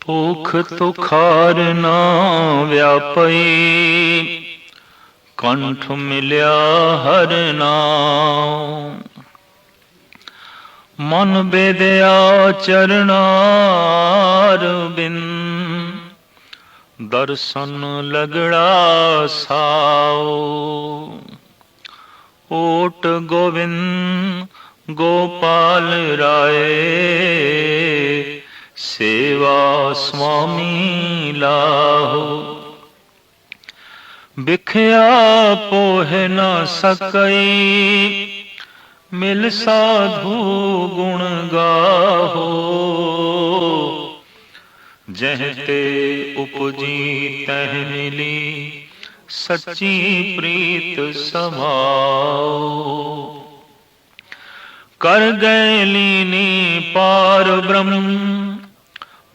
ਭੁਖ ਤੁਖਾਰ ਨਾ ਵਿਆਪਈ, ਕੰਠ ਮਿਲਿਆ ਹਰ ਨਾਮ। ਮਨ ਬੇਦਿਆ ਚਰਨਾਰ ਬਿਨ, ਦਰਸ਼ਨ ਲਗੜਾ ਸਾਓ। ਓਟ ਗੋਵਿੰਦ ਗੋਪਾਲ ਰਾਏ, ਸੇਵਾ ਸੁਆਮੀ ਲਾਹੋ। ਬਿਖਿਆ ਪੋਹਿ ਨਾ ਸਕਈ, ਮਿਲ ਸਾਧੂ ਗੁਣ ਗਾਹੋ। ਜਹ ਤੇ ਉਪਜੀ ਤਹ ਮਿਲੀ, ਸੱਚੀ ਪ੍ਰੀਤ ਸਮਾਓ। ਕਰ ਗਏ ਲੀਨੀ ਪਾਰ ਬ੍ਰਹਮ,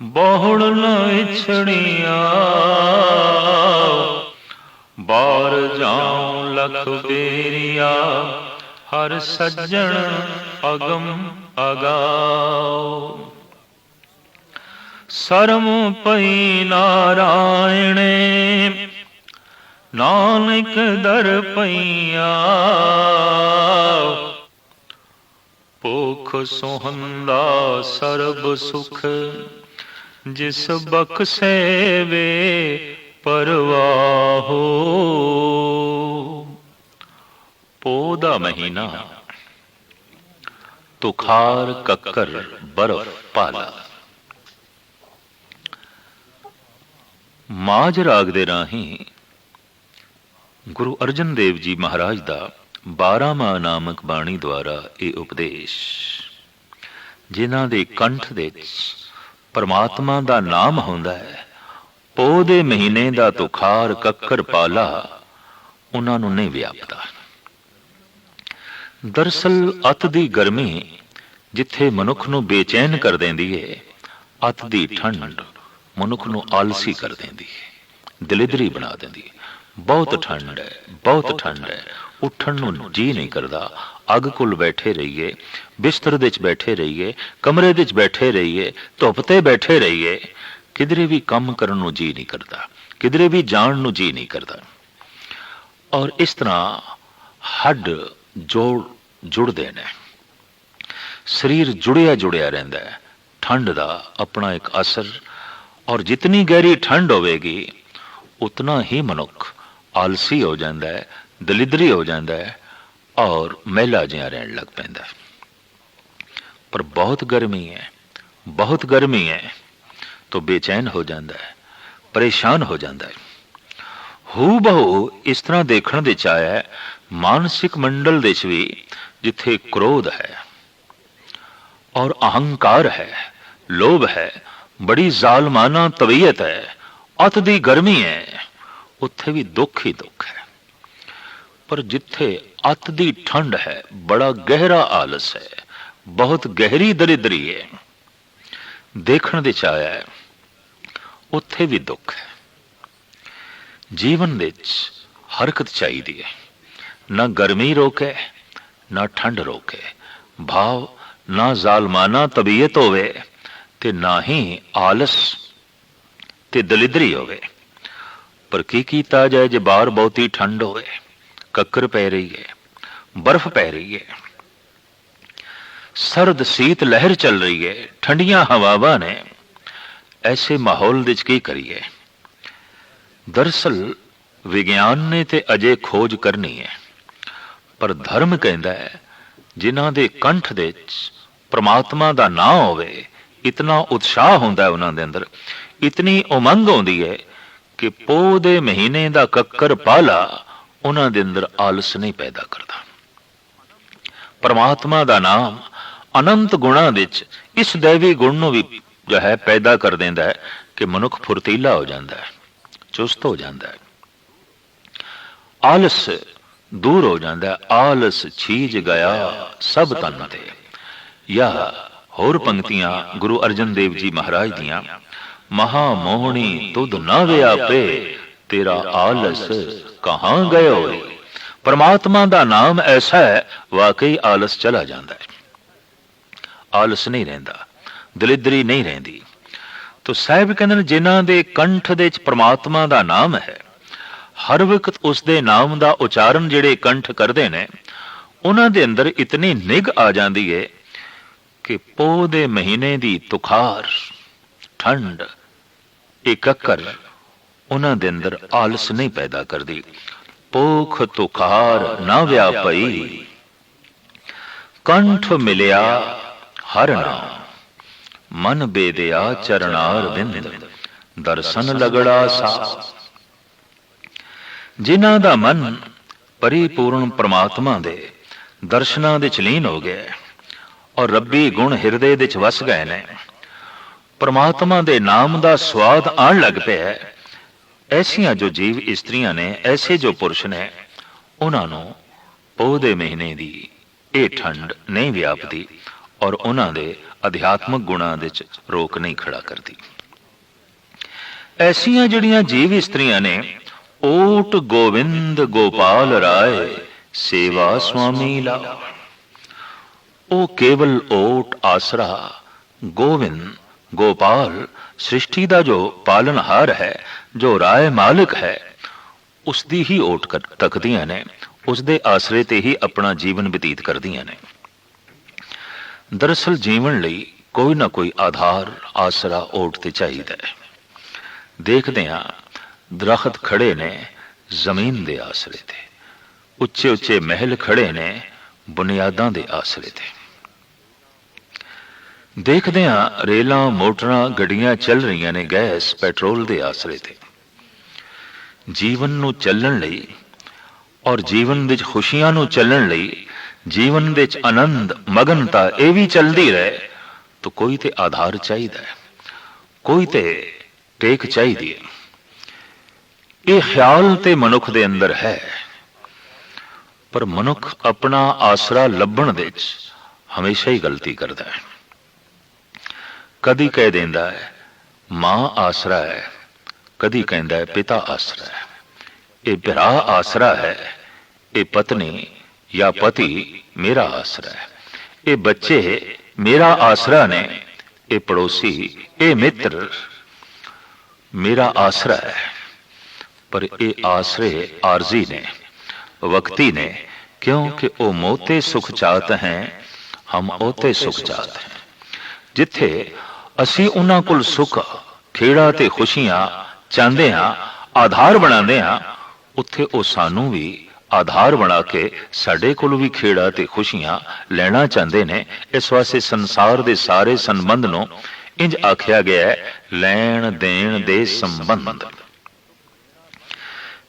ਬਹੁੜ ਨ ਵਿਛੜਿਆ। ਬਾਰ ਜਾਉ ਲਖ ਬੇਰੀਆ, ਹਰ ਸੱਜਣ ਅਗਮ ਅਗਾਓ। ਸਰਮ ਪਈ ਨਾਰਾਇਣੇ, ਨਾਨਕ ਦਰ ਪਈਆ। ਭੁਖ ਸੁਹੰਦਾ ਸਰਬ ਸੁਖ, ਜਿਸ ਬਖਸ਼ੇ ਵੇ ਪਰਵਾਹੋ। ਪੋਹ ਦਾ ਮਹੀਨਾ, ਤੁਖਾਰ ਕੱਕਰ ਬਰਫ ਪਾਲਾ। ਮਾਝ ਰਾਗ ਦੇ ਰਾਹੀਂ ਗੁਰੂ ਅਰਜਨ ਦੇਵ ਜੀ ਮਹਾਰਾਜ ਦਾ 12ਵਾਂ ਨਾਮਕ ਬਾਣੀ ਦੁਆਰਾ ਇਹ ਉਪਦੇਸ਼, ਜਿਨ੍ਹਾਂ ਦੇ ਕੰਠ ਦੇ ਵਿੱਚ ਪਰਮਾਤਮਾ ਦਾ ਨਾਮ ਹੁੰਦਾ ਹੈ, ਪੋਹ ਦੇ ਮਹੀਨੇ ਦਾ ਤੁਖਾਰ ਕੱਕਰ ਪਾਲਾ ਉਹਨਾਂ ਨੂੰ ਨਹੀਂ ਵਿਆਪਦਾ। ਦਰਅਸਲ ਅੱਤ ਦੀ ਗਰਮੀ ਜਿੱਥੇ ਮਨੁੱਖ ਨੂੰ ਬੇਚੈਨ ਕਰ ਦਿੰਦੀ ਹੈ, ਅੱਤ ਦੀ ਠੰਡ ਮਨੁੱਖ ਨੂੰ ਆਲਸੀ ਕਰ ਦਿੰਦੀ ਹੈ, ਦਲਿਦਰੀ ਬਣਾ ਦਿੰਦੀ ਹੈ। ਬਹੁਤ ਠੰਡ ਹੈ, ਬਹੁਤ ਠੰਡ ਹੈ, ਉੱਠਣ ਨੂੰ ਜੀ ਨਹੀਂ ਕਰਦਾ। ਅੱਗ ਕੋਲ ਬੈਠੇ ਰਹੀਏ, ਬਿਸਤਰ ਦੇ ਵਿੱਚ ਬੈਠੇ ਰਹੀਏ, ਕਮਰੇ ਦੇ ਵਿੱਚ ਬੈਠੇ ਰਹੀਏ, ਧੁੱਪ ਤੇ ਬੈਠੇ ਰਹੀਏ, ਕਿਧਰੇ ਵੀ ਕੰਮ ਕਰਨ ਨੂੰ ਜੀ ਨਹੀਂ ਕਰਦਾ, ਕਿਧਰੇ ਵੀ ਜਾਣ ਨੂੰ ਜੀ ਨਹੀਂ ਕਰਦਾ। ਔਰ ਇਸ ਤਰ੍ਹਾਂ ਹੱਡ ਜੁੜਦੇ ਨੇ, ਸਰੀਰ ਜੁੜਿਆ ਜੁੜਿਆ ਰਹਿੰਦਾ ਹੈ। ਠੰਡ ਦਾ ਆਪਣਾ ਇੱਕ ਅਸਰ, ਔਰ ਜਿਤਨੀ ਗਹਿਰੀ ਠੰਡ ਹੋਵੇਗੀ ਉਤਨਾ ਹੀ ਮਨੁੱਖ ਆਲਸੀ ਹੋ ਜਾਂਦਾ ਹੈ, ਦਲਿਦਰੀ ਹੋ ਜਾਂਦਾ ਹੈ, ਔਰ ਮਹਿਲਾ ਜਿਹਾ ਰਹਿਣ ਲੱਗ ਪੈਂਦਾ ਹੈ। ਪਰ ਬਹੁਤ ਗਰਮੀ ਹੈ, ਬਹੁਤ ਗਰਮੀ ਹੈ, तो बेचैन हो जाता है, परेशान हो जाता है। हू बहु इस तरह देखने दे आया है मानसिक मंडल दे भी, जिथे क्रोध है और अहंकार है, लोभ है, बड़ी जालमाना तबीयत है, अत दी गर्मी है, उत्थे भी दुख ही दुख है। पर जिथे अत दी ठंड है, बड़ा गहरा आलस है, बहुत गहरी दरिद्री है, देखने दे आया है, उत्थे भी दुख है। जीवन विच हरकत चाहिए है, ना गर्मी रोके ना ठंड रोके, भाव ना जालमाना तबीयत होवे ते ना ही आलस ते दलिदरी होवे। पर की कीता जाए जे बाहर बहुती ठंड होवे, कक्कर पै रही है, बर्फ पै रही है, सर्द सीत लहर चल रही है, ठंडियां हवावां ने, ऐसे माहौल विच की करिए। दरअसल विज्ञान ने ते अजे खोज करनी है, पर धर्म कहता है जिन्हां दे कंठ दे परमात्मा दा नाम होवे, इतना उत्साह होंदा है उन्हां दे अंदर, इतनी उमंग होंदी है कि पोह दे महीने दा कक्कर पाला उन्हां दे अंदर आलस नहीं पैदा करता। परमात्मा दा नाम अनंत गुणां विच इस दैवी गुण नूं भी जो है पैदा कर देंदा है कि मनुख फुर्तीला हो जाता है, चुस्त हो जाता है, आलस दूर हो जाता है। आलस छीज गया सब तन ते। या होर पंक्तियां गुरु अर्जन देव जी महाराज दियां, महामोहनी तुध न व्यापे, तेरा आलस कहां गयो। परमात्मा दा नाम ऐसा है, वाकई आलस चला जाता है, आलस नहीं रहिंदा, दलिदरी नहीं रहिंदी। ਤੋ ਸਾਹਿਬ ਕਹਿੰਦੇ ਨੇ ਜਿਨ੍ਹਾਂ ਦੇ ਕੰਠ ਦੇ ਵਿੱਚ ਪ੍ਰਮਾਤਮਾ ਦਾ ਨਾਮ ਹੈ, ਹਰ ਵਕਤ ਉਸ ਦੇ ਨਾਮ ਦਾ ਉਚਾਰਨ ਜਿਹੜੇ ਕੰਠ ਕਰਦੇ ਨੇ, ਉਹਨਾਂ ਦੇ ਅੰਦਰ ਇਤਨੀ ਨਿਗ ਆ ਜਾਂਦੀ ਹੈ ਕਿ ਪੋਹ ਦੇ ਮਹੀਨੇ ਦੀ ਤੁਖਾਰ, ਠੰਡ, ਇਕੱਕਰ ਉਹਨਾਂ ਦੇ ਅੰਦਰ ਆਲਸ ਨਹੀਂ ਪੈਦਾ ਕਰਦੀ। ਪੋਖ ਤੁਖਾਰ ਨਾ ਵਿਆਪਈ, ਕੰਠ ਮਿਲਿਆ ਹਰ ਨਾਮ, ਮਨ ਬੇਦਿਆ ਚਰਨਾਰ ਬਿੰਦ, ਦਰਸ਼ਨ ਲਗੜਾ ਸਾ। ਜਿਨ੍ਹਾਂ ਦਾ ਮਨ ਪਰਿਪੂਰਨ ਪ੍ਰਮਾਤਮਾ ਦੇ ਦਰਸ਼ਨਾਂ ਦੇ ਚ ਲੀਨ ਹੋ ਗਿਆ ਔਰ ਰੱਬੀ ਗੁਣ ਹਿਰਦੇ ਦੇ ਚ ਵਸ ਗਏ ਨੇ, ਪ੍ਰਮਾਤਮਾ ਦੇ ਨਾਮ ਦਾ ਸਵਾਦ ਆਉਣ ਲੱਗ ਪਿਆ, ਐਸੀਆਂ ਜੋ ਜੀਵ ਇਸਤਰੀਆਂ ਨੇ, ਐਸੇ ਜੋ ਪੁਰਸ਼ ਨੇ, ਉਹਨਾਂ ਨੂੰ ਪੋਹ ਦੇ ਮਹੀਨੇ ਦੀ ਇਹ ਠੰਡ ਨਹੀਂ ਵਿਆਪਦੀ ਔਰ ਉਹਨਾਂ ਦੇ ਅਧਿਆਤਮਕ ਗੁਣਾਂ ਦੇ ਚ ਰੋਕ ਨਹੀਂ ਖੜਾ ਕਰਦੀ। ਐਸੀਆਂ ਜਿਹੜੀਆਂ ਜੀਵ ਇਸਤਰੀਆਂ ਨੇ, ਓਟ ਗੋਵਿੰਦ ਗੋਪਾਲ ਰਾਏ ਸੇਵਾ ਸੁਆਮੀ ਲਾ। ਉਹ ਕੇਵਲ ਓਟ ਆਸਰਾ, ਗੋਵਿੰਦ ਗੋਪਾਲ ਸ੍ਰਿਸ਼ਟੀ ਦਾ ਜੋ ਪਾਲਨਹਾਰ ਹੈ, ਜੋ ਰਾਏ ਮਾਲਿਕ ਹੈ, ਉਸ ਦੀ ਹੀ ਓਟ ਤੱਕਦੀਆਂ ਨੇ, ਉਸ ਦੇ ਆਸਰੇ ਤੇ ਹੀ ਆਪਣਾ ਜੀਵਨ ਬਤੀਤ ਕਰਦੀਆਂ ਨੇ। ਦਰਅਸਲ ਜੀਵਨ ਲਈ ਕੋਈ ਨਾ ਕੋਈ ਆਧਾਰ, ਆਸਰਾ, ਓਟ ਤੇ ਚਾਹੀਦਾ ਹੈ। ਦੇਖਦੇ ਹਾਂ ਦਰਖਤ ਖੜੇ ਨੇ ਜ਼ਮੀਨ ਦੇ ਆਸਰੇ ਤੇ, ਉੱਚੇ ਉੱਚੇ ਮਹਿਲ ਖੜੇ ਨੇ ਬੁਨਿਆਦਾਂ ਦੇ ਆਸਰੇ ਤੇ। ਦੇਖਦੇ ਹਾਂ ਰੇਲਾਂ, ਮੋਟਰਾਂ, ਗੱਡੀਆਂ ਚੱਲ ਰਹੀਆਂ ਨੇ ਗੈਸ, ਪੈਟਰੋਲ ਦੇ ਆਸਰੇ ਤੇ। ਜੀਵਨ ਨੂੰ ਚੱਲਣ ਲਈ ਔਰ ਜੀਵਨ ਵਿੱਚ ਖੁਸ਼ੀਆਂ ਨੂੰ ਚੱਲਣ ਲਈ, ਜੀਵਨ ਵਿੱਚ ਆਨੰਦ, ਮਗਨਤਾ ਇਹ ਵੀ ਚੱਲਦੀ ਰਹੇ, ਤਾਂ ਕੋਈ ਤੇ ਆਧਾਰ ਚਾਹੀਦਾ ਹੈ, ਕੋਈ ਤੇ ਟੇਕ ਚਾਹੀਦੀ ਹੈ। ਇਹ ਖਿਆਲ ਤੇ ਮਨੁੱਖ ਦੇ ਅੰਦਰ ਹੈ, ਪਰ ਮਨੁੱਖ ਆਪਣਾ ਆਸਰਾ ਲੱਭਣ ਦੇ ਵਿੱਚ ਹਮੇਸ਼ਾ ਹੀ ਗਲਤੀ ਕਰਦਾ ਹੈ। ਕਦੀ ਕਹਿ ਦਿੰਦਾ ਹੈ ਮਾਂ ਆਸਰਾ ਹੈ, ਕਦੀ ਕਹਿੰਦਾ ਹੈ ਪਿਤਾ ਆਸਰਾ ਹੈ, ਇਹ ਭਰਾ ਆਸਰਾ ਹੈ, ਇਹ ਪਤਨੀ ਜਾਂ ਪਤੀ ਮੇਰਾ ਆਸਰਾ ਹੈ, ਇਹ ਬੱਚੇ ਮੇਰਾ ਆਸਰਾ ਨੇ, ਇਹ ਪੜੋਸੀ, ਇਹ ਮਿੱਤਰ ਮੇਰਾ ਆਸਰਾ ਹੈ। ਪਰ ਇਹ ਆਸਰੇ ਆਰਜ਼ੀ ਨੇ, ਵਕਤੀ ਨੇ, ਕਿਉਂਕਿ ਉਹ ਮੋਤੇ ਸੁਖ ਚਾਹਤ ਹੈ, ਹਮ ਉਹਤੇ ਸੁਖ ਚਾਹਤ ਹੈ। ਜਿੱਥੇ ਅਸੀਂ ਉਹਨਾਂ ਕੋਲ ਸੁੱਖ, ਖੇੜਾ ਤੇ ਖੁਸ਼ੀਆਂ ਚਾਹੁੰਦੇ ਹਾਂ, ਆਧਾਰ ਬਣਾਉਂਦੇ ਹਾਂ, ਉੱਥੇ ਉਹ ਸਾਨੂੰ ਵੀ ਆਧਾਰ ਬਣਾ ਕੇ ਸਾਡੇ ਕੋਲ ਵੀ ਖੇੜਾ ਤੇ ਖੁਸ਼ੀਆਂ ਲੈਣਾ ਚਾਹੁੰਦੇ ਨੇ। ਇਸ ਵਾਸਤੇ ਸੰਸਾਰ ਦੇ ਸਾਰੇ ਸੰਬੰਧ ਨੂੰ ਇੰਜ ਆਖਿਆ ਗਿਆ ਹੈ, ਲੈਣ ਦੇਣ ਦੇ ਸੰਬੰਧ।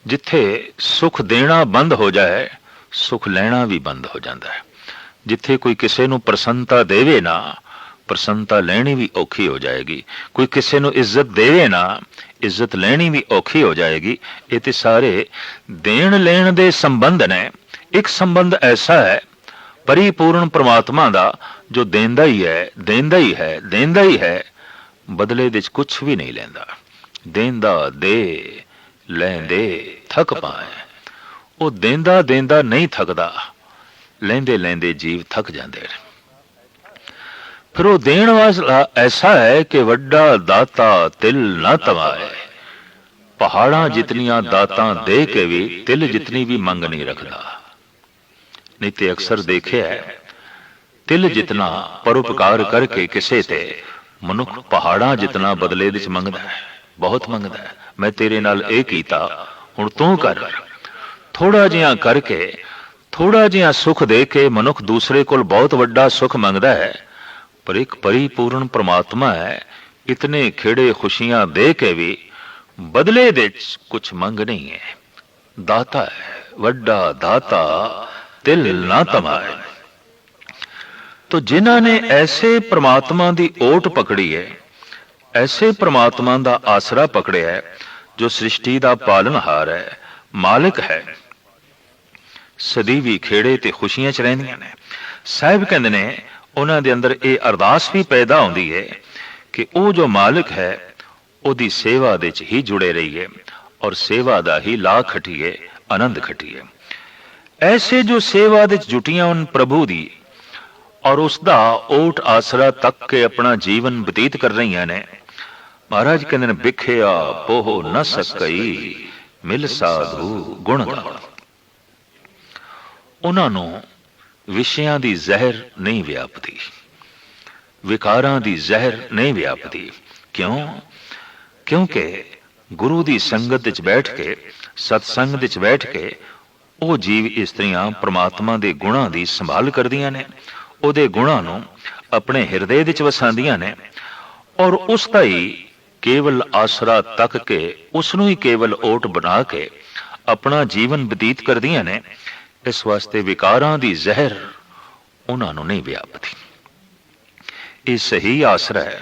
ਜਿੱਥੇ ਸੁਖ ਦੇਣਾ ਬੰਦ ਹੋ ਜਾਏ, ਸੁਖ ਲੈਣਾ ਵੀ ਬੰਦ ਹੋ ਜਾਂਦਾ ਹੈ। ਜਿੱਥੇ ਕੋਈ ਕਿਸੇ ਨੂੰ ਪ੍ਰਸੰਨਤਾ ਦੇਵੇ ਨਾ, ਪ੍ਰਸੰਨਤਾ ਲੈਣੀ ਵੀ ਔਖੀ ਹੋ ਜਾਏਗੀ। ਕੋਈ ਕਿਸੇ ਨੂੰ ਇੱਜ਼ਤ ਦੇਵੇ ਨਾ, ਇੱਜ਼ਤ ਲੈਣੀ ਵੀ ਔਖੀ ਹੋ ਜਾਏਗੀ। ਇਹ ਤੇ ਸਾਰੇ ਦੇਣ ਲੈਣ ਦੇ ਸੰਬੰਧ ਨੇ। ਇੱਕ ਸੰਬੰਧ ਐਸਾ ਹੈ ਪਰਿਪੂਰਨ ਪ੍ਰਮਾਤਮਾ ਦਾ, ਜੋ ਦੇਂਦਾ ਹੀ ਹੈ, ਦੇਂਦਾ ਹੀ ਹੈ, ਦੇਂਦਾ ਹੀ ਹੈ, ਬਦਲੇ ਵਿੱਚ ਕੁਝ ਵੀ ਨਹੀਂ ਲੈਂਦਾ। ਦੇਂਦਾ ਦੇ, ਲੈਂਦੇ ਥੱਕ ਪਾਏ। ਉਹ ਦੇਂਦਾ ਦੇਂਦਾ ਨਹੀਂ ਥੱਕਦਾ, ਲੈਂਦੇ ਲੈਂਦੇ ਜੀਵ ਥੱਕ ਜਾਂਦੇ ਨੇ। ਫਿਰ ਉਹ ਦੇਣ ਵਾਲਾ ਐਸਾ ਹੈ ਕਿ ਵੱਡਾ ਦਾਤਾ ਤਿਲ ਨਾ ਤਮਾਏ। ਪਹਾੜਾਂ ਜਿਤਨੀਆਂ ਦਾਤਾਂ ਦੇ ਕੇ ਵੀ ਤਿਲ ਜਿਤਨੀ ਵੀ ਮੰਗ ਨਹੀਂ ਰੱਖਦਾ। ਨਹੀਂ ਤੇ ਅਕਸਰ ਦੇਖਿਆ ਹੈ, ਤਿਲ ਜਿਤਨਾ ਪਰਉਪਕਾਰ ਕਰਕੇ ਕਿਸੇ ਤੇ ਮਨੁੱਖ ਪਹਾੜਾਂ ਜਿਤਨਾ ਬਦਲੇ ਵਿੱਚ ਮੰਗਦਾ ਹੈ, ਬਹੁਤ ਮੰਗਦਾ ਹੈ। ਮੈਂ ਤੇਰੇ ਨਾਲ ਇਹ ਕੀਤਾ, ਹੁਣ ਤੂੰ ਕਰ। ਥੋੜਾ ਜਿਹਾ ਕਰਕੇ, ਥੋੜਾ ਜਿਹਾ ਸੁਖ ਦੇ ਕੇ ਮਨੁੱਖ ਦੂਸਰੇ ਕੋਲ ਬਹੁਤ ਵੱਡਾ ਸੁਖ ਮੰਗਦਾ ਹੈ। ਪਰ ਇੱਕ ਪਰਿਪੂਰਨ ਪ੍ਰਮਾਤਮਾ ਹੈ, ਇਤਨੇ ਖੇੜੇ ਖੁਸ਼ੀਆਂ ਦੇ ਕੇ ਵੀ ਬਦਲੇ ਦੇ ਕੁਝ ਮੰਗ ਨਹੀਂ ਹੈ। ਦਾਤਾ ਹੈ, ਵੱਡਾ ਦਾਤਾ ਤਿਲ ਨਾ ਤਮਾਏ। तो जिन्हों ने ऐसे परमात्मा की ओट पकड़ी है, ऐसे परमात्मा का आसरा पकड़िया है, जो सृष्टि का पालनहार है, मालिक है, सदी खेड़े ते खुशियां च रहिंदियां ने। साहिब कहंदे ने उन्हां दे अंदर ये अरदास भी पैदा होंदी है कि वो जो मालिक है उहदी सेवा दे च ही जुड़े रहिए और सेवा दा ही ला खटीए, आनंद खटीए। ऐसे जो सेवा दे च जुटियां उन प्रभु दी और उसका ओट आसरा तक के अपना जीवन बतीत कर रही ने, महाराज कहते हैं बिखिया पोह न सकई मिल साधु गुण गाण। उन्होंने विषयां दी जहर नहीं व्यापती, विकारां दी जहर नहीं व्यापती। क्यों? क्योंकि गुरु दी संगत विच बैठ के, सत्संग विच बैठ के वो जीव इस्त्रियां परमात्मा दे गुणां दी संभाल करदियां ने, उहदे गुणां नूं अपने हिरदे विच वसांदियां ने और उसका ही केवल आसरा तक के, उसनूं ही केवल ओट बना के अपना जीवन बतीत करदियां ने। इस वास्ते विकारां दी जहर उन्हां नूं नहीं व्यापदी। ये सही आसरा है।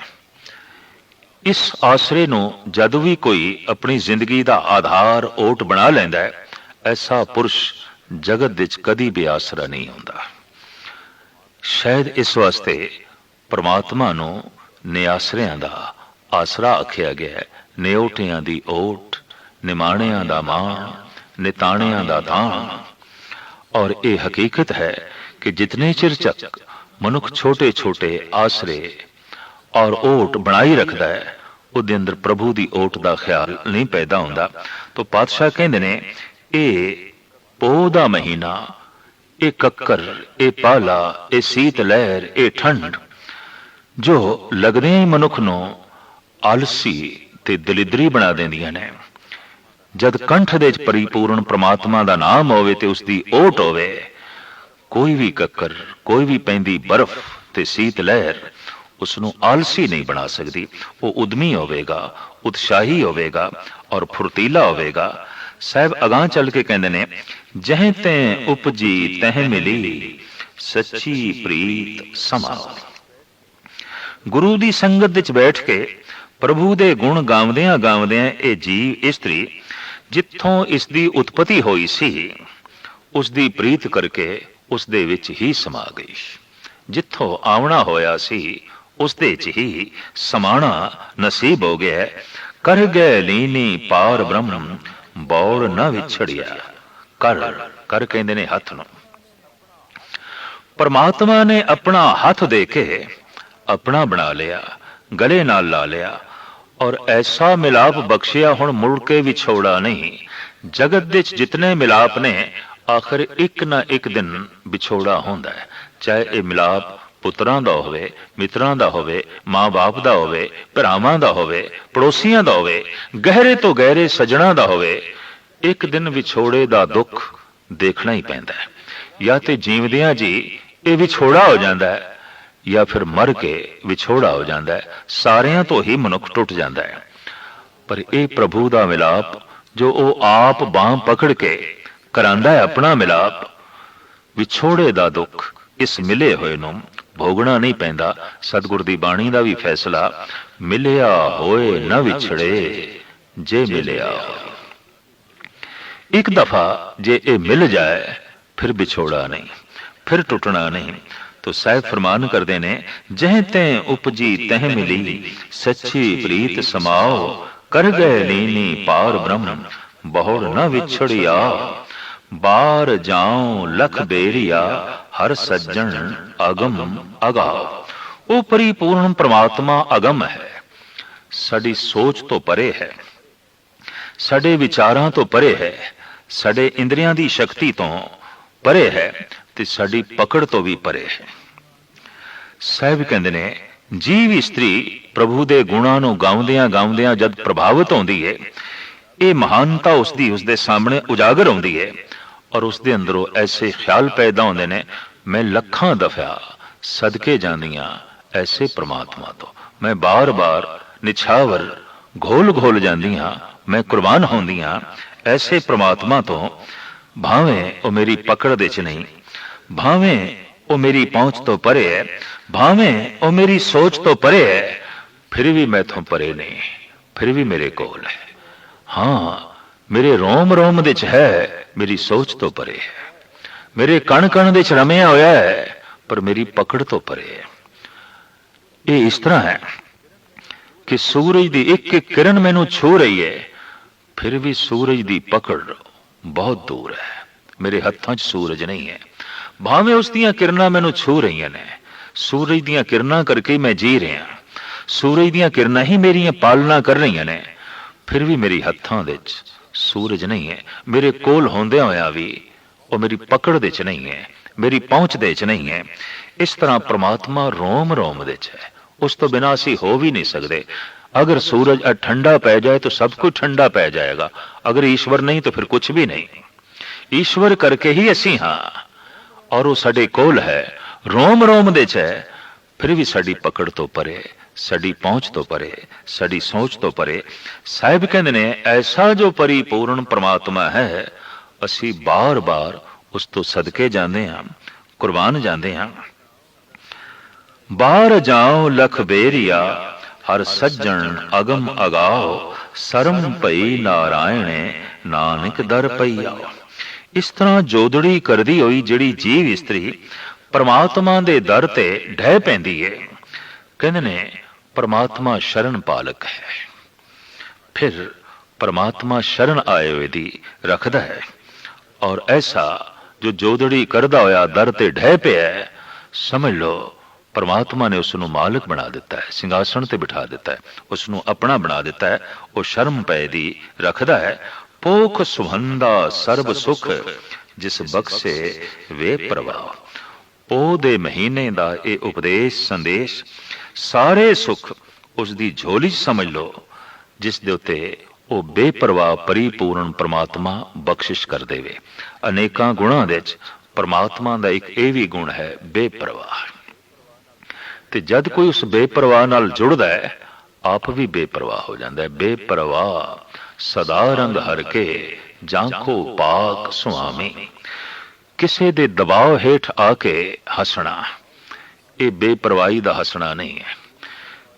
इस आसरे नूं जद भी कोई अपनी जिंदगी का आधार ओट बना लैंदा है, ऐसा पुरुष जगत विच कदी भी आसरा नहीं होंदा। शायद इस वास्ते परमात्मा नूं निआसरियां दा आसरा आखिया गया है। निओटियां दी ओट, निमाणियां दा माण, निताणियां दा दाण। और ये हकीकत है कि जितने चिर तक मनुख छोटे छोटे आसरे और ओट बनाई रखता है, उसके अंदर प्रभु की ओट का ख्याल नहीं पैदा होता। तो पातशाह कहते ने ये पोह दा महीना, ये कक्कर, ये पाला, ये सीत लहर, ये ठंड जो लगदे ही मनुख नूं आलसी ते दलिदरी बना देंदियां ने। जद कंठ दे विच परिपूर्ण परमात्मा दा नाम होवे ते उसदी ओट होवे, कोई भी कक्कर, कोई भी पैंदी बर्फ ते सीत लहर उसनूं आलसी नहीं बना सकती। वो उद्यमी होवेगा, उत्साही होवेगा और फुर्तीला होवेगा। साहब अगां चल के कहंदे ने जह तैं उपजी तह मिली सच्ची प्रीत समाओ। गुरु दी संगत विच बैठ के प्रभु दे गुण गावदियां गावदियां ये जीव इस्त्री जिथों इसकी उत्पत्ति हुई सी, उसकी प्रीत करके उस दे विच ही समा गई। जिथों आवना होया सी उस दे च ही समाना नसीब हो गया। कर गए लीनी पार ब्रह्म बौर न विछड़िया। कर कर कहंदे ने हथ नूं। परमात्मा ने अपना हाथ दे के अपना बना लिया, गले नाल ला लिया और ऐसा मिलाप बख्शिया हुण मुड़ के विछोड़ा नहीं। जगत विच जितने मिलाप ने आखिर एक ना एक दिन विछोड़ा होंदा है। चाहे ये मिलाप पुत्रां दा होवे, मित्रां दा होवे, मां बाप दा होवे, भरावां दा होवे, पड़ोसियां दा होवे, गहरे तो गहरे सजणा दा होवे, एक दिन विछोड़े दा दुख देखना ही पैंदा है। या तो जीवदियां जी ये विछोड़ा हो जाता है या फिर मर के विछोड़ा हो जाता है। सारियां तो ही मनुख टुट जाता है। पर यह प्रभु का मिलाप जो वो आप बांह पकड़ के करांदा है अपना मिलाप, विछोड़े का दुख इस मिले होए नूं भोगना नहीं पैंदा। सतगुर दी बाणी का भी फैसला मिलिया होए न विछड़े जे मिलिया होए। एक दफा जे ये मिल जाए फिर विछोड़ा नहीं, फिर टुटना नहीं। तो साहब फरमान करते ने जह तैं उपजी तह मिली सच्ची प्रीत समाओ। कर गए लीनी पार ब्रह्म बहुर न विछड़िया। बार जाऊं लख बेरिया हर सज्जन अगम अगाओ। वो परिपूर्ण परमात्मा अगम है, साडी सोच तो परे है, साडे विचारां तो परे है, साडे इंद्रियां दी शक्ति तो परे है ते साडी पकड़ तो भी परे है। साहब कहंदे ने जीव इस्त्री प्रभु दे गुणां नूं गाउंदियां गाउंदियां जद प्रभावित होंदी है, ये महानता उसदे सामने उजागर होंदी है और उसदे अंदरों ऐसे ख्याल पैदा होंदे ने मैं लखां दफा सदके जांदियां ऐसे परमात्मा तो, मैं बार बार निछावर घोल घोल जांदियां मैं कुर्बान होंदियां ऐसे परमात्मा तो। भावें वो मेरी पकड़ दे च नहीं, भावें वो मेरी पहुंच तो परे है, भावें वो मेरी सोच तो परे है, फिर भी मैं तो परे नहीं, फिर भी मेरे कोल है। हाँ, मेरे रोम रोम दे च है, मेरी सोच तो परे है, मेरे कण कण दे च रमिया होया है, पर मेरी पकड़ तो परे है। ये इस तरह है कि सूरज की एक एक किरण मैनू छू रही है, फिर भी सूरज की पकड़ बहुत दूर है, मेरे हत्थों च सूरज नहीं है। भावें उस दियां किरणां मैनू छू रही ने, सूरज दियां किरणां करके मैं जी रहा, सूरज दीयां किरणां ही मेरियां पालना कर रहीਆਂ ने, फिर भी मेरी हत्थां दे च सूरज नहीं है, मेरे कोल होंदियां होया भी वो मेरी पकड़ दे च नहीं है, मेरी पहुंच दे च नहीं है। इस तरह परमात्मा रोम रोम दे च है, उस तो बिना असी हो भी नहीं सकते। अगर सूरज ठंडा पै जाए तो सब कुछ ठंडा पै जाएगा, अगर ईश्वर नहीं तो फिर कुछ भी नहीं। ईश्वर करके ही असी हाँ, और वो साडे कोल है, रोम रोम दे च है, फिर भी साडी पकड़ तो परे, साडी पहुंच तो परे, साडी सोच तो परे। साहिब कहंदे ने ऐसा जो परिपूर्ण परमात्मा है, असी बार बार उस तो सदके जाते हाँ, कुर्बान जाते हाँ। बार जाओ लख बेरिया, हर सज्जन अगम अगाओ, सरम पई नारायणे नानक दर पई आओ। इस तरह जोदड़ी करदी होई जिहड़ी जीव इस्त्री परमात्मा दे दर ते ढह पैंदी है, कहंदे ने परमात्मा शरण पालक है। फिर परमात्मा शरण आए हुए दी रखदा है, और ऐसा जो जोदड़ी करदा होया दर ते ढह पिया है, समझ लो परमात्मा ने उसनों मालिक बना दिता है, सिंघासन ते बिठा दिता है, उसनों अपना बना दिता है। वो शर्म पै दी रखदा है। पोख सुहंदा सर्ब सुख, जिस बख्शे वे प्रवाह। ओ दे महीने दा ये उपदेश संदेश, सारे सुख उसदी झोली समझ लो, जिस दे उत्ते वो बेपरवाह परिपूर्ण परमात्मा बख्शिश कर देवे। अनेकां गुणां दे च परमात्मा दा एक ये भी गुण है बेपरवाह। ते जद कोई उस बेपरवाह नाल जुड़दा है, आप भी बेपरवाह हो जाता है। बेपरवाह सदा रंग हर के, जांखो पाक सुआमी। किसे दे दबाव हेठ आके हसना, ये बेपरवाही दा हसना नहीं है।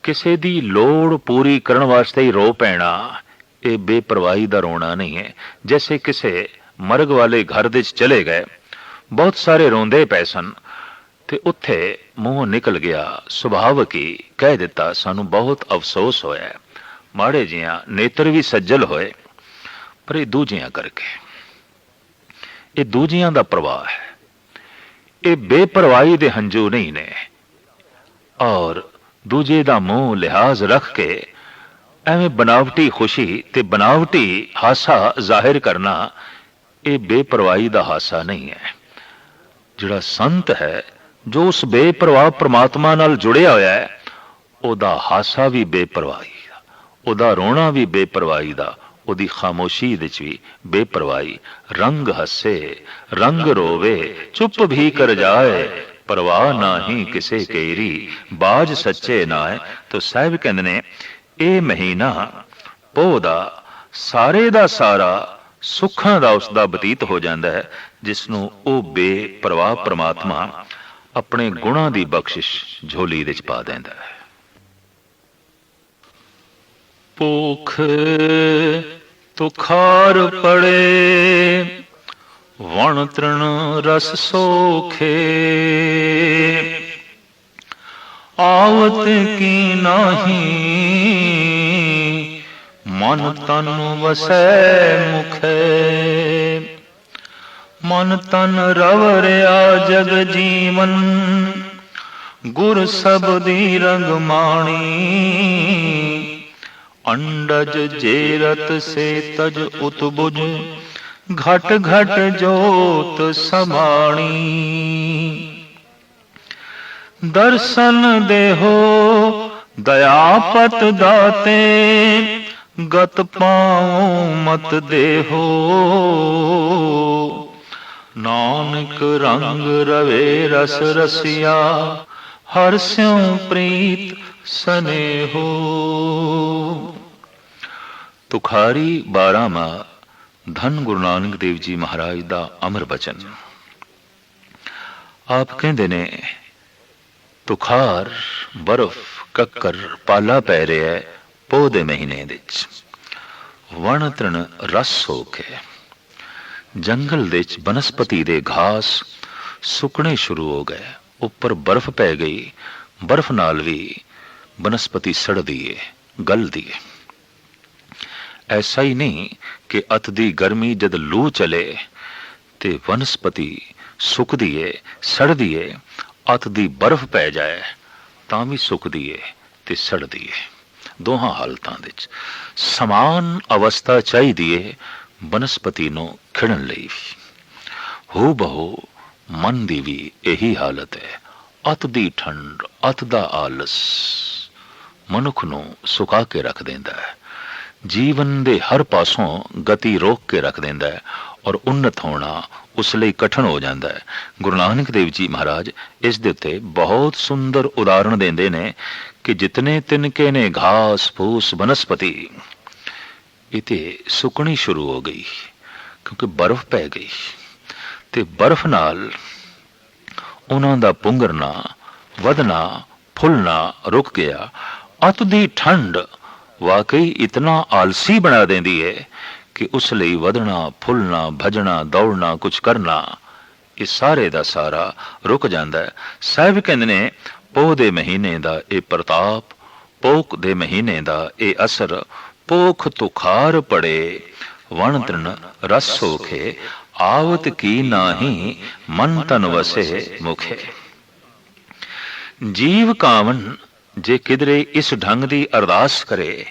किसे दी लोड़ पूरी करन वास्ते ही रो पैना, ये बेपरवाही दा रोना नहीं है। जैसे किसे मरग वाले घर दे चले गए, बहुत सारे रोंदे पै सन, ते उत्थे मूँह निकल गया, सुभावक ही कह दिता सानू बहुत अफसोस होया, माड़े जियां नेत्र भी सज्जल होए, पर ये दूजियां करके, ये दूजियां दा प्रवाह है। ये बेपरवाही दे हंजू नहीं ने, और दूजे दा मुंह लिहाज रख के एवें बनावटी खुशी ते बनावटी हासा जाहिर करना, ये बेपरवाही दा हासा नहीं है। जिहड़ा संत है, जो उस बेपरवाह परमात्मा नाल जुड़िया होया है, ओदा हासा भी बेपरवाही दा, ओदा रोना भी बेपरवाही दा, ओदी खामोशी दे च भी बेपरवाही। रंग हसे रंग रोवे, चुप भी कर जाए, परवाह नाही किसे केरी, बाज सच्चे नाए। तो साहिब कहंदे ने ये महीना पोह दा सारे दा सारा सुखां दा उसदा बतीत हो जाता है, जिसनों वो बेपरवाह परमात्मा अपने गुणां दी बख्शिश झोली दे च पा देंदा है। भूख तुखार पड़े, वण तृण रस सोखे, आवत की नाही, मन तन वसै मुखे। मन तन रवरिया जग जीवन, गुर सबदी रंग माणी। अंडज जेरत से तज उतबुज, घट घट जोत समाणी। दर्शन देहो दयापत दाते, गत पाओ मत देहो। नानक रंग रवे रस रसिया, हर स्यों प्रीत स्नेहो। तुखारी 12वां धन गुरु नानक देव जी महाराज दा अमर बचन। आप कहंदे ने तुखार बर्फ कक्कर पाला पै रहा है पोह दे महीने दे विच। वण तृण रस सोखे, जंगल दे विच बनस्पति दे घास सुकने शुरू हो गए, उपर बर्फ पै गई, बर्फ नाल भी बनस्पति सड़दी है, गलदी है। ऐसा ही नहीं कि अत दी गर्मी जद लू चले ते वनस्पति सुकदी है, सड़दी है, अत दी बर्फ पै जाए तां भी सुकदी है ਤੇ ਸੜਦੀ ਹੈ। ਦੋਹਾਂ ਹਾਲਤਾਂ ਦੇ ਵਿੱਚ ਸਮਾਨ ਅਵਸਥਾ ਚਾਹੀਦੀ ਹੈ ਬਨਸਪਤੀ ਨੂੰ ਖਿੜਨ ਲਈ। ਹੂ ਬਹੁ ਮਨ ਦੀ ਵੀ ਇਹੀ ਹਾਲਤ ਹੈ। ਅਤ ਦੀ ਠੰਡ, ਅਤ ਦਾ ਆਲਸ ਮਨੁੱਖ ਨੂੰ ਸੁਕਾ ਕੇ ਰੱਖ ਦਿੰਦਾ ਹੈ, ਜੀਵਨ ਦੇ ਹਰ ਪਾਸੋਂ ਗਤੀ ਰੋਕ ਕੇ ਰੱਖ ਦਿੰਦਾ ਹੈ ਔਰ ਉન્નਤ ਹੋਣਾ ਉਸ ਲਈ ਕਠਿਨ ਹੋ ਜਾਂਦਾ ਹੈ। ਗੁਰੂ ਨਾਨਕ ਦੇਵ ਜੀ ਮਹਾਰਾਜ ਇਸ ਦੇ ਉੱਤੇ ਬਹੁਤ ਸੁੰਦਰ ਉਦਾਹਰਣ ਦਿੰਦੇ ਨੇ ਕਿ ਜਿਤਨੇ ਤਿਨਕੇ ਨੇ ਘਾਸ ਫੂਸ ਬਨਸਪਤੀ, ਇਹ ਤੇ ਸੁੱਕਣੀ ਸ਼ੁਰੂ ਹੋ ਗਈ ਕਿਉਂਕਿ ਬਰਫ਼ ਪੈ ਗਈ ਤੇ ਬਰਫ਼ ਨਾਲ ਉਹਨਾਂ ਦਾ ਪੁੰਗਰਨਾ, ਵਧਣਾ, ਫੁੱਲਣਾ ਰੁਕ ਗਿਆ। ਅਤ ਦੀ ਠੰਡ ਵਾਕਈ ਇਤਨਾ ਆਲਸੀ ਬਣਾ ਦਿੰਦੀ ਹੈ ਕਿ ਉਸ ਲਈ ਵਧਣਾ, ਫੁੱਲਣਾ, ਭਜਣਾ, ਦੌੜਨਾ, ਕੁਝ ਕਰਨਾ, ਇਹ ਸਾਰੇ ਦਾ ਸਾਰਾ ਰੁਕ ਜਾਂਦਾ ਹੈ। ਸਾਹਿਬ ਕਹਿੰਦੇ ਨੇ ਪੋਹ ਦੇ ਮਹੀਨੇ ਦਾ ਇਹ ਪ੍ਰਤਾਪ, ਪੋਖ ਦੇ ਮਹੀਨੇ ਦਾ ਇਹ ਅਸਰ, ਪੋਖ ਤੁਖਾਰ ਪੜੇ ਵਣ ਤ੍ਰਿਣ ਰਸ ਸੋਖੇ, ਆਵਤ ਕੀ ਨਾਹੀ ਮਨ ਤਨ ਵਸੇ ਮੁਖੇ। ਜੀਵ ਕਾਵਨ ਜੇ ਕਿਧਰੇ ਇਸ ਢੰਗ ਦੀ ਅਰਦਾਸ ਕਰੇ,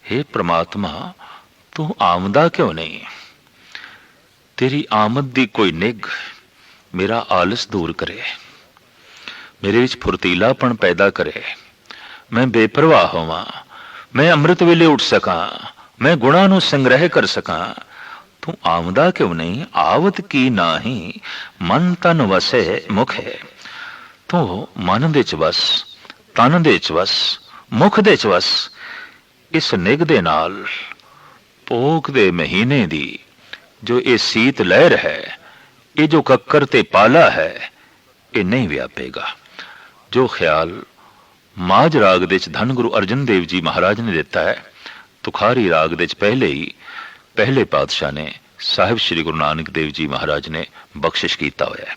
हे ਪ੍ਰਮਾਤਮਾ ਤੂੰ ਆਮਦਾ ਕਿਉਂ ਨਹੀਂ? ਤੇਰੀ ਆਮਦ ਦੀ ਕੋਈ ਨਿੱਘ ਮੇਰਾ ਆਲਸ ਦੂਰ ਕਰੇ, ਮੇਰੇ ਵਿੱਚ ਫੁਰਤੀਲਾਪਣ ਪੈਦਾ ਕਰੇ, ਮੈਂ ਬੇਪਰਵਾਹ ਹੋਵਾਂ, ਮੈਂ ਅੰਮ੍ਰਿਤ ਵੇਲੇ ਉੱਠ ਸਕਾਂ, ਮੈਂ ਗੁਣਾਂ ਨੂੰ ਸੰਗ੍ਰਹਿ ਕਰ ਸਕਾਂ। ਤੂੰ ਆਮਦਾ ਕਿਉਂ ਨਹੀਂ? ਆਵਤ ਕੀ ਨਾਹੀ ਮਨ ਤਨ ਵਸੇ ਮੁਖੇ। ਤੂੰ ਮਨ ਦੇ ਚ ਵਸ, ਤਨ ਦੇ ਚ ਵਸ, ਮੁਖ ਦੇ ਚ ਵਸ। ਇਸ ਨਿੱਘ ਦੇ ਨਾਲ ਪੋਖ ਦੇ ਮਹੀਨੇ ਦੀ ਜੋ ਇਹ ਸੀਤ ਲਹਿਰ ਹੈ, ਇਹ ਜੋ ਕੱਕਰ ਤੇ ਪਾਲਾ ਹੈ, ਇਹ ਨਹੀਂ ਵਿਆਪੇਗਾ। ਜੋ ਖਿਆਲ ਮਾਝ ਰਾਗ ਦੇ ਵਿੱਚ ਧੰਨ ਗੁਰੂ ਅਰਜਨ ਦੇਵ ਜੀ ਮਹਾਰਾਜ ਨੇ ਦਿੱਤਾ ਹੈ, ਤੁਖਾਰੀ ਰਾਗ ਦੇ ਵਿੱਚ ਪਹਿਲੇ ਹੀ ਪਹਿਲੇ ਪਾਤਸ਼ਾਹ ਨੇ ਸਾਹਿਬ ਸ੍ਰੀ ਗੁਰੂ ਨਾਨਕ ਦੇਵ ਜੀ ਮਹਾਰਾਜ ਨੇ ਬਖਸ਼ਿਸ਼ ਕੀਤਾ ਹੋਇਆ ਹੈ।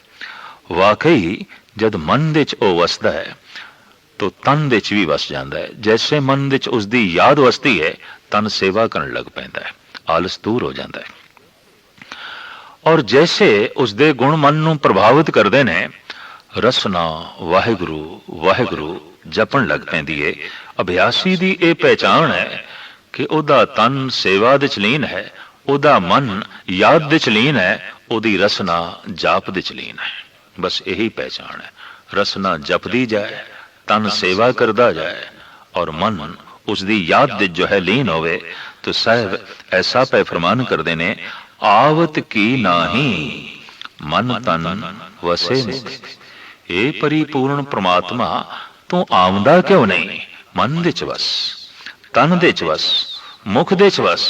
ਵਾਕਈ ਜਦ ਮਨ ਦੇ ਚ ਉਹ ਵਸਦਾ ਹੈ ਤੋ ਤਨ ਦੇ ਚ ਵੀ ਵਸ ਜਾਂਦਾ ਹੈ। ਜੈਸੇ ਮਨ ਦੇ ਚ ਉਸਦੀ ਯਾਦ ਵਸਦੀ ਹੈ, ਤਨ ਸੇਵਾ ਕਰਨ ਲੱਗ ਪੈਂਦਾ ਹੈ, ਆਲਸ ਦੂਰ ਹੋ ਜਾਂਦਾ ਹੈ। ਔਰ ਜੈਸੇ ਉਸਦੇ ਗੁਣ ਮਨ ਨੂੰ ਪ੍ਰਭਾਵਿਤ ਕਰਦੇ ਨੇ, ਰਸਨਾ ਵਾਹਿਗੁਰੂ ਵਾਹਿਗੁਰੂ ਜਪਣ ਲੱਗ ਪੈਂਦੀ ਹੈ। ਅਭਿਆਸੀ ਦੀ ਇਹ ਪਹਿਚਾਣ ਹੈ ਕਿ ਉਹਦਾ ਤਨ ਸੇਵਾ ਦੇ ਚ ਲੀਨ ਹੈ, ਉਹਦਾ ਮਨ ਯਾਦ ਦੇ ਚ ਲੀਨ ਹੈ, ਉਹਦੀ ਰਸਨਾ ਜਾਪ ਦੇ ਚ ਲੀਨ ਹੈ। ਬਸ ਇਹੀ ਪਹਿਚਾਣ ਹੈ। ਰਸਨਾ ਜਪਦੀ ਜਾਏ, ਤਨ ਸੇਵਾ ਕਰਦਾ ਜਾਏ ਔਰ ਮਨ ਉਸਦੀ ਯਾਦ ਦੇ ਜੋ ਹੈ ਲੀਨ ਹੋਵੇ। तो साहब ऐसा पै फरमान करते ने, आवत की नाही मन तन वसे मुख। ए परिपूर्ण परमात्मा तू आमदा क्यों नहीं? मन दे च वस, तन दे च वस, मुख दे च वस,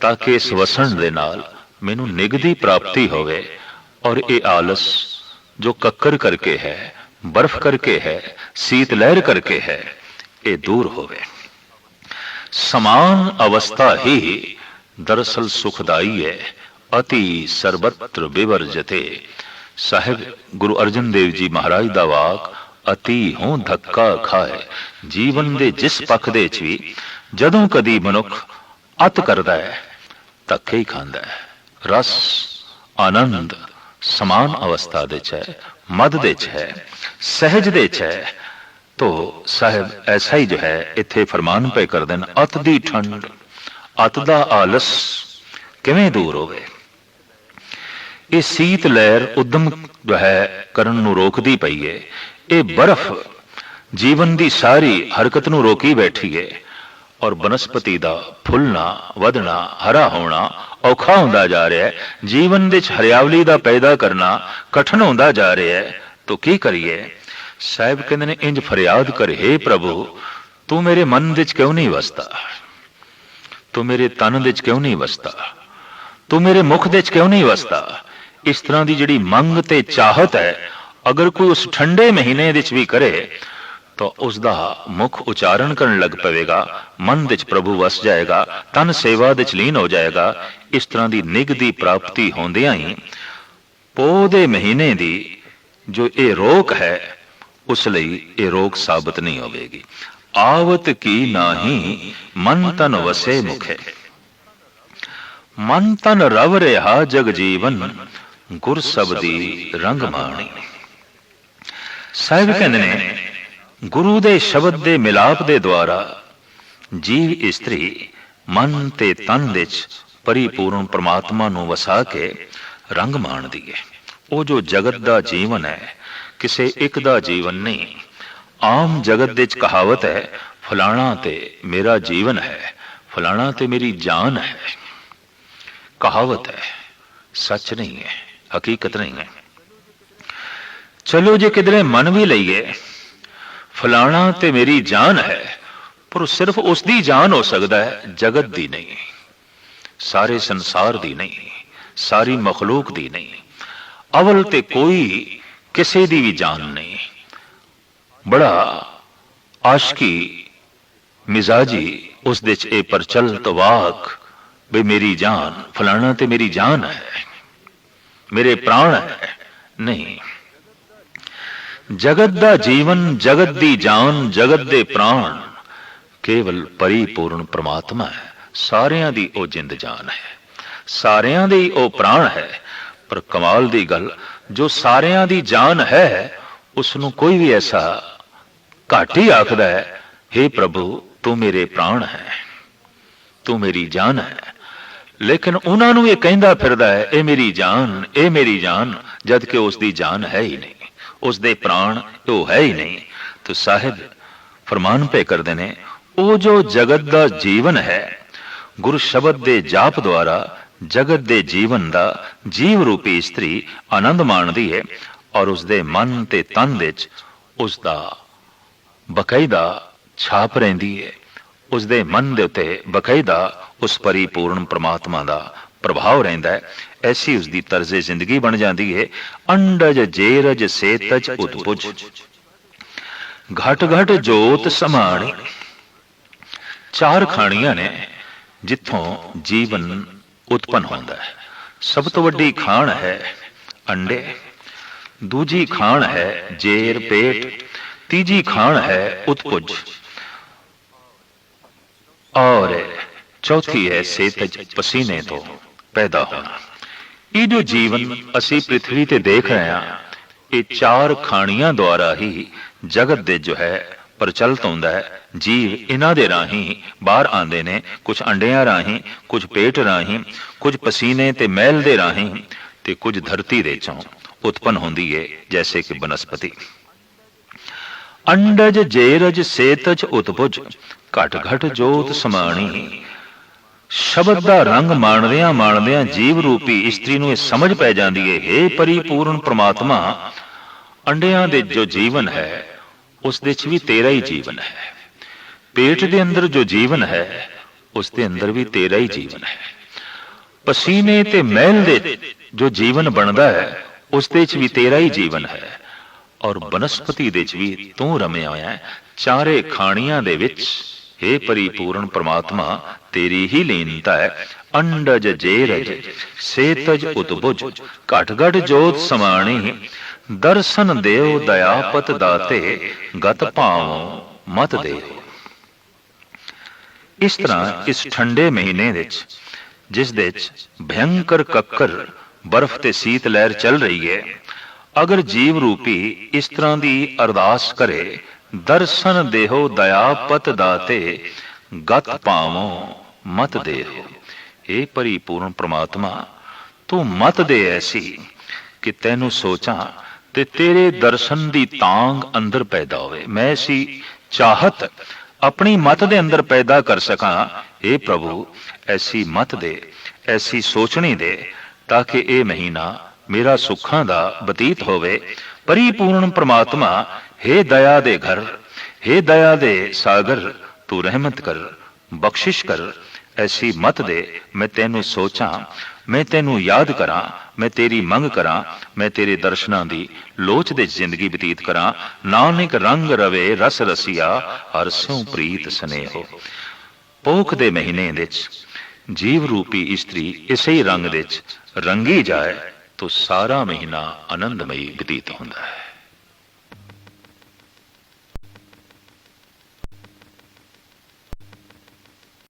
ताकि इस वसन दे नाल मैनू निगदी प्राप्ति होवे और ये आलस जो कक्कर करके है, बर्फ करके है, शीत लहर करके है, ये दूर होवे। समान अवस्था ही दरअसल सुखदाई है, अति सर्वत्र विवर्जते। साहिब गुरु अर्जन देव जी महाराज दा वाक, अति हों धक्का खाए। जीवन दे जिस पख दे च भी जदों कदी मनुख अत करदा है, धक्के ही खांदा है। रस आनंद समान अवस्था दे च है, मद दे च है, सहज दे च है। तो साहब ऐसा ही जो है इत्थे फरमान पे कर देन, अत दी ठंड अत दा आलस किवें दूर होवे। ये शीत लहर उद्यम जो है करन नूं रोकदी पई है, ये बर्फ जीवन दी सारी हरकत नूं रोकी बैठी है और बनस्पति दा फुलना वधना हरा होना औखा होंदा जा रहा है। जीवन दे च हरियावली दा पैदा करना कठिन होंदा जा रहा है। तो की करिए? साहिब कहते ने, इंज फरियाद कर, हे प्रभु तू मेरे मन दे च क्यों नहीं वसता, तू मेरे तन दे च क्यों नहीं वसता, तू मेरे मुख दे च क्यों नहीं वसता। इस तरह की जिहड़ी मंग ते चाहत है, अगर कोई उस ठंडे महीने दे च भी करे तो उसका मुख उच्चारण करने लग पवेगा, मन दे च प्रभु वस जाएगा, तन सेवा दे च लीन हो जाएगा। इस तरह की निग दी प्राप्ति होंदियां ही पोह दे महीने दी जो ये रोक है, उस लई ये रोक साबित नहीं होगी। आवत की नाही मन तन वसे मुखे। मन तन रव रहा जग जीवन, गुर सबदी रंग माणी। साहिब कहते ने, गुरु दे शब्द दे मिलाप दे द्वारा जीव इस्त्री मन ते तन विच परिपूर्ण परमात्मा नूं वसा के रंग माणदी है। वो जो जगत दा जीवन है किसे एक दा जीवन नहीं। आम जगत विच कहावत है फलाना ते मेरा जीवन है, फलाना ते मेरी जान है। कहावत है, सच नहीं है, हकीकत नहीं है। चलो जे किधरे मन भी लईए फलाना ते मेरी जान है, पर सिर्फ उसकी जान हो सकता है, जगत दी नहीं, सारे संसार दी नहीं, सारी मखलूक दी नहीं। अवल ते कोई किसी दी भी जान नहीं। बड़ा आशकी मिजाजी उस दे च परचल तवाक भी मेरी जान, फलाना ते मेरी जान है, मेरे प्राण है। नहीं, जगत दा जीवन, जगत दी जान, जगत दे प्राण केवल परिपूर्ण परमात्मा है। सारियां दी ओ जिंद जान है, सारियां दी ओ प्राण है। पर कमाल दी गल, जो सारियां दी जान है उसनों कोई भी ऐसा घट ही आखदा है, हे प्रभु तू मेरे प्राण है, तू मेरी जान है। लेकिन उन्होंने ये कहता फिरदा है ए मेरी जान, ए मेरी जान, जबकि उसकी जान है ही नहीं, उसके प्राण वो है ही नहीं। तो साहिब फरमान पे करते ने, वो जो जगत का जीवन है गुरु शब्द दे जाप द्वारा जगत दे जीवन का जीव रूपी इस्त्री आनंद माणदी है। और उसके मन ते तन विच उसका बकायदा छाप रहिंदी है। उसके मन दे उत्ते बकायदा उस परिपूर्ण परमात्मा का प्रभाव रहिंदा है। ऐसी उसकी तर्जे जिंदगी बन जाती है। अंडज जेरज सेतज उतपुज घट घट जोत समाणी। चार खानियां ने जिथों जीवन उत्पन्न होता है। सब तो वड्डी खान है अंडे, दूजी खान है जेर पेट, तीजी खान है उत्पुज और चौथी है सेतज पसीने तो पैदा होना। ये जो जीवन असी पृथ्वी ते देख रहे हैं, ये चार खानियां द्वारा ही जगत दे जो है प्रचलित होंदा है। जीव इन्हां दे राही बाहर आंदे ने, कुछ अंडियां राही, कुछ पेट राही, कुछ पसीने ते मैल दे राही, ते कुछ धरती दे चों उत्पन्न होंदी है, जैसे कि बनस्पति। अंडज जेरज सेतज उत्पुज घट घट जोत समाणी। शब्द का रंग माणदियां माणदियां जीव रूपी इस्त्री नूं समझ पै जाती है, हे परिपूर्ण परमात्मा, अंडियां दे जो जीवन है उस दे च भी तेरा ही जीवन है। पेट दे अंदर जो जीवन है उस दे अंदर भी तेरा ही जीवन है। पसीने ते मैल दे जो जीवन बनता है उस दे च भी तेरा ही जीवन है। और बनस्पति दे च भी तू रमिया होया है। चारे खानियां दे विच हे परिपूर्ण परमात्मा तेरी ही लीनता है। अंडज जेरज सेतज उतबुज घट घट जोत समाणी। दर्शन देव दयापत दाते गत भावो मत देव। इस तरह इस ठंडे महीने विच जिस दे भयंकर कक्कर बर्फ ते शीत लहर चल रही है, अगर जीव रूपी इस तरह की अरदास करे, दर्शन देहो दयापत दाते गत पावो मत देहो। हे परिपूर्ण परमात्मा तू मत दे ऐसी कि तैनू सोचा ते तेरे दर्शन दी तांग अंदर पैदा होवे। मैं ऐसी चाहत अपनी मत दे अंदर पैदा कर सका। हे प्रभु ऐसी मत दे, ऐसी सोचनी दे, ताकि ये महीना मेरा सुखां दा बतीत होवे। परिपूर्ण परमात्मा हे दया दे घर, हे दया दे सागर, तू रहमत कर, बख्शिश कर। ऐसी मत दे मैं तेनू सोचा, मैं तेनू याद करा, मैं तेरी मंग करा, मैं तेरे दर्शनां दी लोच दे जिंदगी बतीत करा। नानक रंग रवे रस रसिया हर स्यों प्रीत स्नेहो। पोख दे महीने विच जीव रूपी इस्त्री इसे ही रंग विच रंगी जाए तो सारा महीना आनंदमयी बतीत होंदा है।